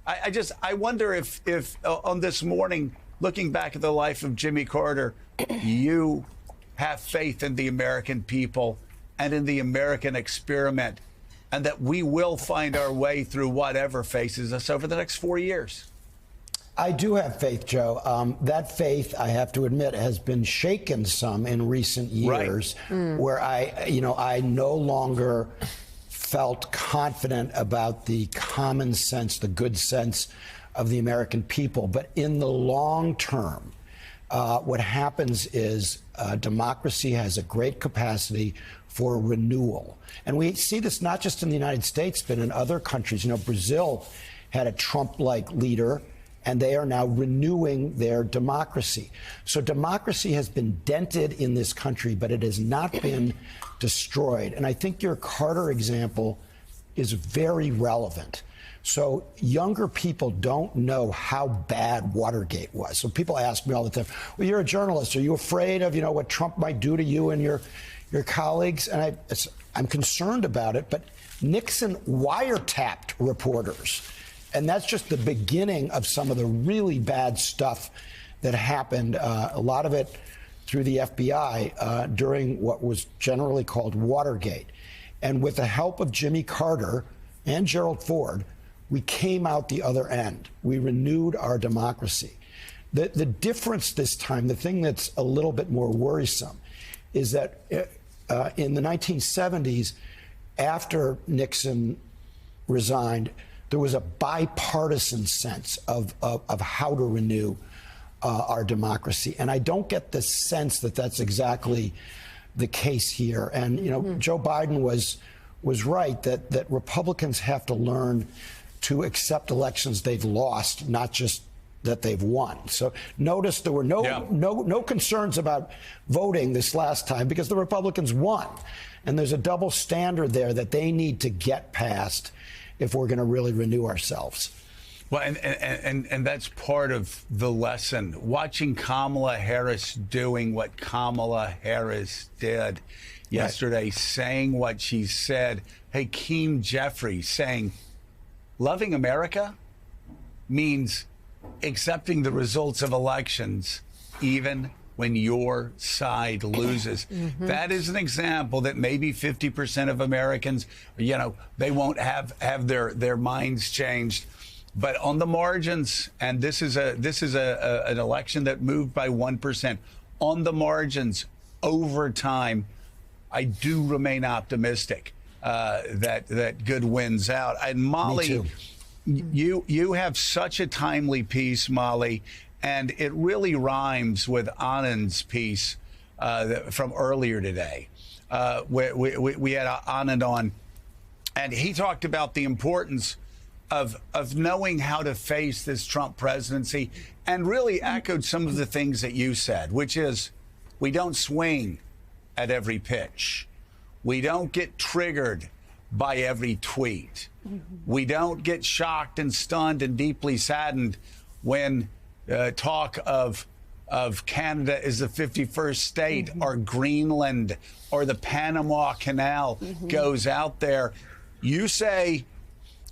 I wonder if on this morning, looking back at the life of Jimmy Carter, you have faith in the American people and in the American experiment, and that we will find our way through whatever faces us over the next 4 years. I do have faith, Joe. That faith, I have to admit, has been shaken some in recent years, where I no longer felt confident about the common sense, the good sense of the American people. But in the long term, what happens is democracy has a great capacity for renewal. And we see this not just in the United States, but in other countries. You know, Brazil had a Trump-like leader, and they are now renewing their democracy. So democracy has been dented in this country, but it has not been destroyed. And I think your Carter example is very relevant. So younger people don't know how bad Watergate was. So people ask me all the time, well, you're a journalist. Are you afraid of, what Trump might do to you and your colleagues? And I'm concerned about it. But Nixon wiretapped reporters. And that's just the beginning of some of the really bad stuff that happened, a lot of it through the FBI during what was generally called Watergate. And with the help of Jimmy Carter and Gerald Ford, we came out the other end. We renewed our democracy. The difference this time, the thing that's a little bit more worrisome, is that in the 1970s, after Nixon resigned, there was a bipartisan sense of how to renew our democracy. And I don't get the sense that that's exactly the case here. And, Joe Biden was right that Republicans have to learn to accept elections they've lost, not just that they've won. So notice there were no concerns about voting this last time because the Republicans won. And there's a double standard there that they need to get past if we're going to really renew ourselves. Well, and that's part of the lesson. Watching Kamala Harris doing what Kamala Harris did yesterday, saying what she said. Hakeem Jeffries saying, loving America means accepting the results of elections, even when your side loses. That is an example that maybe 50% of Americans, they won't have their minds changed. But on the margins, and this is an election that moved by 1%. On the margins, over time, I do remain optimistic that good wins out. And Molly, you have such a timely piece, Molly. And it really rhymes with Anand's piece from earlier today. We had Anand on, and he talked about the importance of knowing how to face this Trump presidency, and really echoed some of the things that you said, which is we don't swing at every pitch. We don't get triggered by every tweet. We don't get shocked and stunned and deeply saddened when talk of Canada is the 51st state, or Greenland, or the Panama Canal goes out there. You say,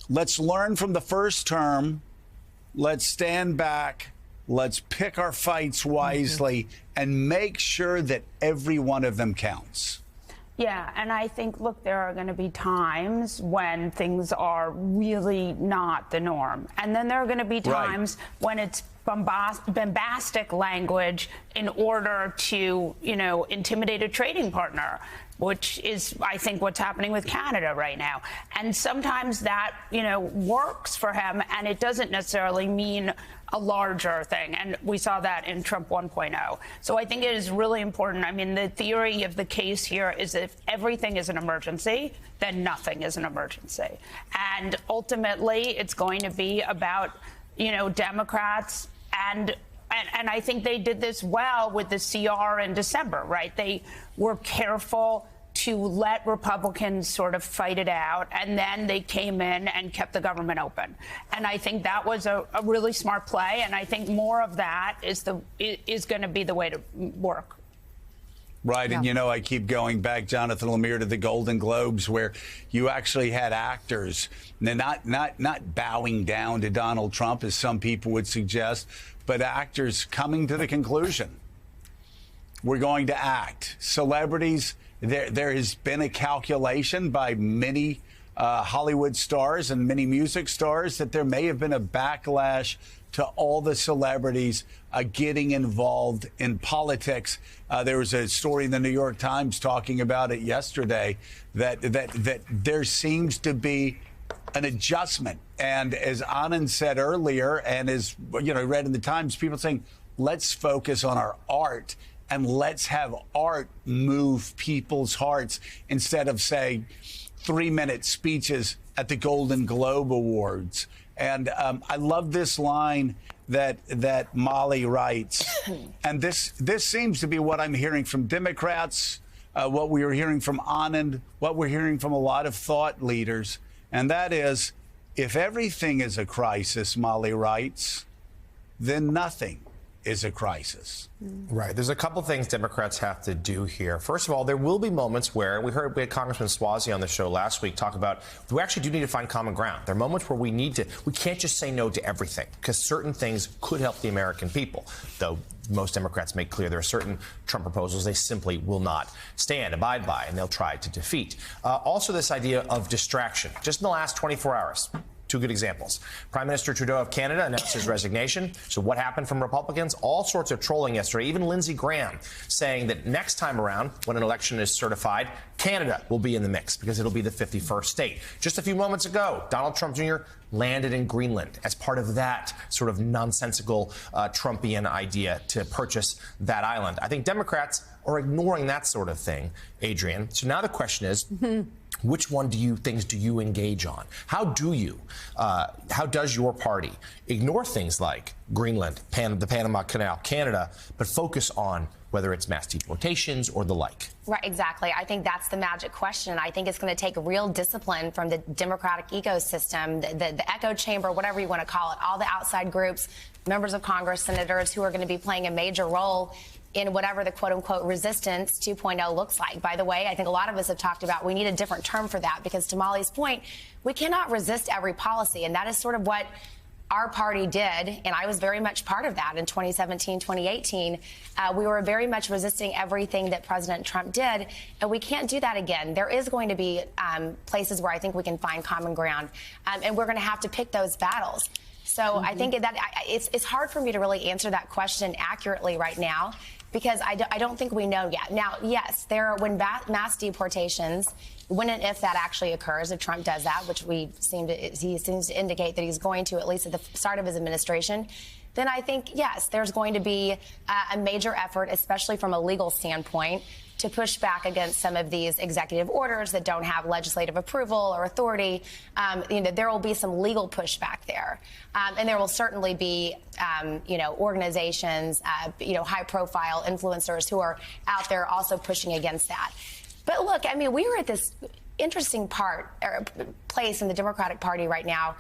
let's learn from the first term, let's stand back, let's pick our fights wisely, and make sure that every one of them counts. Yeah, and I think, look, there are going to be times when things are really not the norm. And then there are going to be times when it's bombastic language in order to, intimidate a trading partner, which is, I think, what's happening with Canada right now. And sometimes that, works for him, and it doesn't necessarily mean a larger thing. And we saw that in Trump 1.0. So I think it is really important. I mean, the theory of the case here is if everything is an emergency, then nothing is an emergency. And ultimately, it's going to be about, Democrats and I think they did this well with the CR in December, right? They were careful to let Republicans sort of fight it out, and then they came in and kept the government open. And I think that was a really smart play, and I think more of that is going to be the way to work. Right, and I keep going back, Jonathan Lemire, to the Golden Globes, where you actually had actors not bowing down to Donald Trump, as some people would suggest, but actors coming to the conclusion, we're going to act. Celebrities, there has been a calculation by many Hollywood stars and many music stars that there may have been a backlash to all the celebrities getting involved in politics. There was a story in the New York Times talking about it yesterday that there seems to be an adjustment. And as Anand said earlier, and as read in the Times, people saying, let's focus on our art and let's have art move people's hearts instead of, say, 3-minute speeches at the Golden Globe Awards. And I love this line that Molly writes, and this seems to be what I'm hearing from Democrats, what we are hearing from Anand, what we're hearing from a lot of thought leaders, and that is, if everything is a crisis, Molly writes, then nothing is a crisis. Right. There's a couple things Democrats have to do here. First of all, there will be moments where we had Congressman Suozzi on the show last week talk about we actually do need to find common ground. There are moments where we can't just say no to everything because certain things could help the American people, though most Democrats make clear there are certain Trump proposals they simply will not abide by, and they'll try to defeat. Also, this idea of distraction. Just in the last 24 hours, two good examples. Prime Minister Trudeau of Canada announced his resignation. So what happened from Republicans? All sorts of trolling yesterday. Even Lindsey Graham saying that next time around, when an election is certified, Canada will be in the mix because it'll be the 51st state. Just a few moments ago, Donald Trump Jr. landed in Greenland as part of that sort of nonsensical Trumpian idea to purchase that island. I think Democrats are ignoring that sort of thing, Adrienne. So now the question is, which one things do you engage on? How does your party ignore things like Greenland, the Panama Canal, Canada, but focus on whether it's mass deportations or the like? Right, exactly. I think that's the magic question. I think it's going to take real discipline from the Democratic ecosystem, the echo chamber, whatever you want to call it, all the outside groups, members of Congress, senators who are going to be playing a major role in whatever the quote-unquote resistance 2.0 looks like. By the way, I think a lot of us have talked about we need a different term for that because to Molly's point, we cannot resist every policy. And that is sort of what our party did. And I was very much part of that in 2017, 2018. We were very much resisting everything that President Trump did. And we can't do that again. There is going to be places where I think we can find common ground. And we're going to have to pick those battles. So I think that it's hard for me to really answer that question accurately right now because I don't think we know yet. Now, yes, when mass deportations, when and if that actually occurs, if Trump does that, which he seems to indicate that he's going to, at least at the start of his administration, then I think, yes, there's going to be a major effort, especially from a legal standpoint, to push back against some of these executive orders that don't have legislative approval or authority. There will be some legal pushback there. And there will certainly be, organizations, high-profile influencers who are out there also pushing against that. But look, I mean, we are at this interesting place in the Democratic Party right now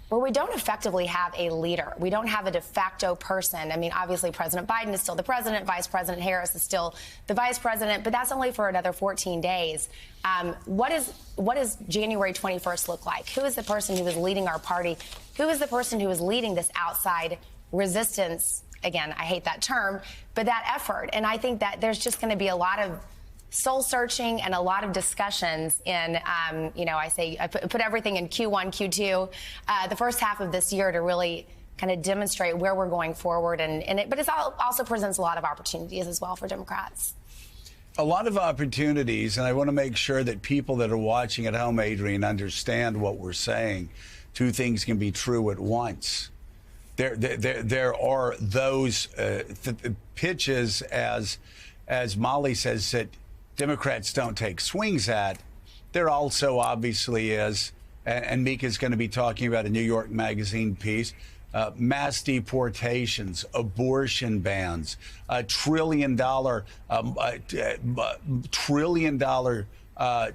where we don't effectively have a leader. We don't have a de facto person. I mean, obviously, President Biden is still the president. Vice President Harris is still the vice president. But that's only for another 14 days. What does January 21st look like? Who is the person who is leading our party? Who is the person who is leading this outside resistance? Again, I hate that term, but that effort. And I think that there's just going to be a lot of soul searching and a lot of discussions in, I put everything in Q1, Q2, the first half of this year to really kind of demonstrate where we're going forward. But it also presents a lot of opportunities as well for Democrats. A lot of opportunities, and I want to make sure that people that are watching at home, Adrienne, understand what we're saying. Two things can be true at once. There are those pitches, as Molly says, that Democrats don't take swings at. There also obviously is, and Mika's going to be talking about a New York Magazine piece, mass deportations, abortion bans, $1 trillion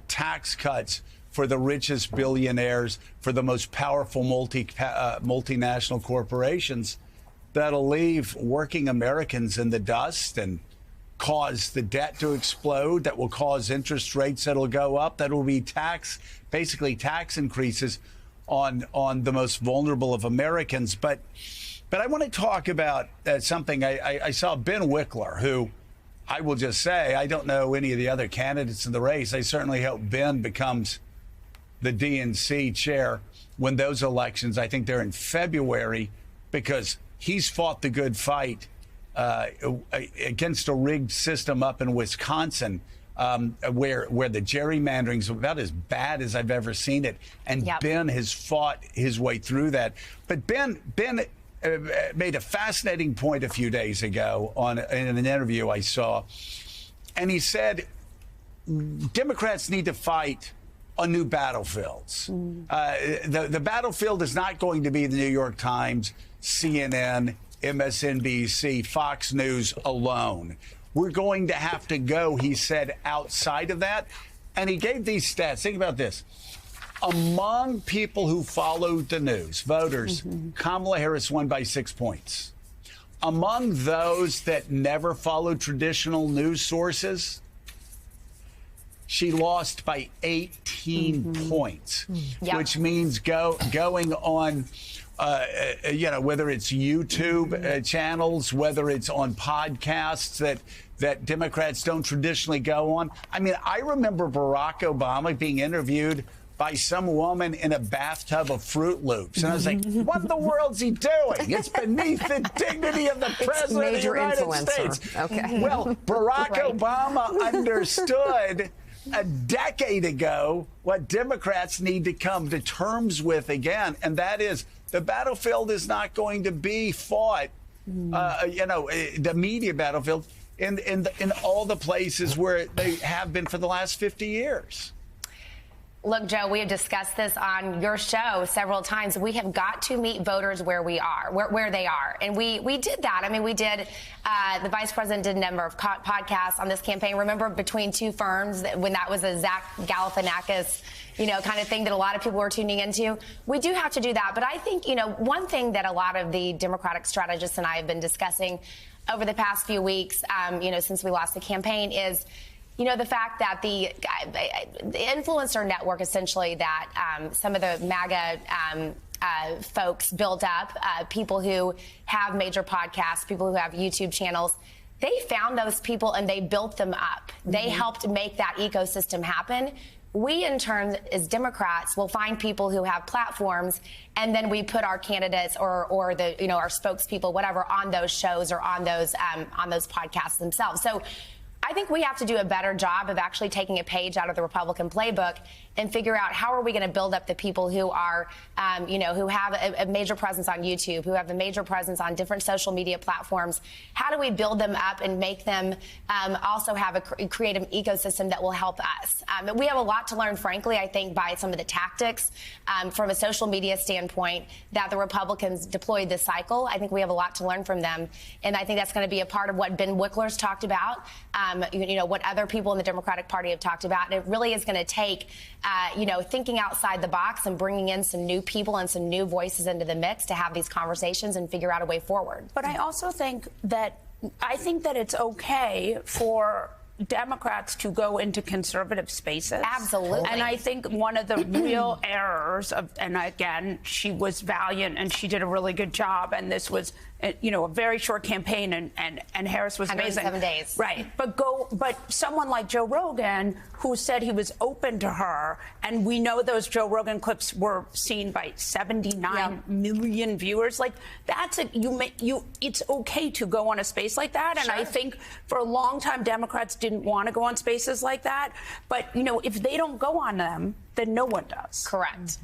tax cuts for the richest billionaires, for the most powerful multinational corporations that'll leave working Americans in the dust and cause the debt to explode, that will cause interest rates that'll go up, that will be basically tax increases on the most vulnerable of Americans. But I want to talk about something. I saw Ben Wickler, who I will just say, I don't know any of the other candidates in the race. I certainly hope Ben becomes the DNC chair when those elections, I think they're in February, because he's fought the good fight against a rigged system up in Wisconsin, where the gerrymandering's about as bad as I've ever seen it. And Ben has fought his way through that. But Ben made a fascinating point a few days ago in an interview I saw. And he said, Democrats need to fight on new battlefields. The battlefield is not going to be the New York Times, CNN, MSNBC, Fox News alone. We're going to have to go, he said, outside of that. And he gave these stats. Think about this. Among people who followed the news, voters, Kamala Harris won by 6 points. Among those that never followed traditional news sources, she lost by 18 points, which means going on, whether it's YouTube channels, whether it's on podcasts that Democrats don't traditionally go on. I mean, I remember Barack Obama being interviewed by some woman in a bathtub of Fruit Loops. And I was like, what in the world's he doing? It's beneath the dignity of the president of the United States. Okay. Well, Barack Obama understood a decade ago what Democrats need to come to terms with again, and that is the battlefield is not going to be fought, the media battlefield in all the places where they have been for the last 50 years. Look, Joe, we have discussed this on your show several times. We have got to meet voters where we are, where they are. And we did that. I mean, we did, the vice president did a number of podcasts on this campaign. Remember Between Two Ferns, when that was a Zach Galifianakis, kind of thing that a lot of people were tuning into? We do have to do that. But I think, one thing that a lot of the Democratic strategists and I have been discussing over the past few weeks, since we lost the campaign is, the fact that the influencer network, essentially, that some of the MAGA folks built up, people who have major podcasts, people who have YouTube channels, they found those people and they built them up. They helped make that ecosystem happen. We, in turn, as Democrats, will find people who have platforms, and then we put our candidates or the our spokespeople, whatever, on those shows or on those podcasts themselves. So I think we have to do a better job of actually taking a page out of the Republican playbook and figure out how are we going to build up the people who are, who have a major presence on YouTube, who have a major presence on different social media platforms. How do we build them up and make them also have create an ecosystem that will help us? We have a lot to learn, frankly, I think, by some of the tactics from a social media standpoint that the Republicans deployed this cycle. I think we have a lot to learn from them. And I think that's going to be a part of what Ben Wickler's talked about, what other people in the Democratic Party have talked about. And it really is going to take thinking outside the box and bringing in some new people and some new voices into the mix to have these conversations and figure out a way forward. But I also think that it's okay for Democrats to go into conservative spaces. Absolutely. And I think one of the real errors and again, she was valiant and she did a really good job. And this was, a very short campaign and Harris was amazing. 107 days. Right. But someone like Joe Rogan, who said he was open to her, and we know those Joe Rogan clips were seen by 79 million viewers. Like it's okay to go on a space like that. And I think for a long time, Democrats didn't want to go on spaces like that. But, if they don't go on them, then no one does. Correct.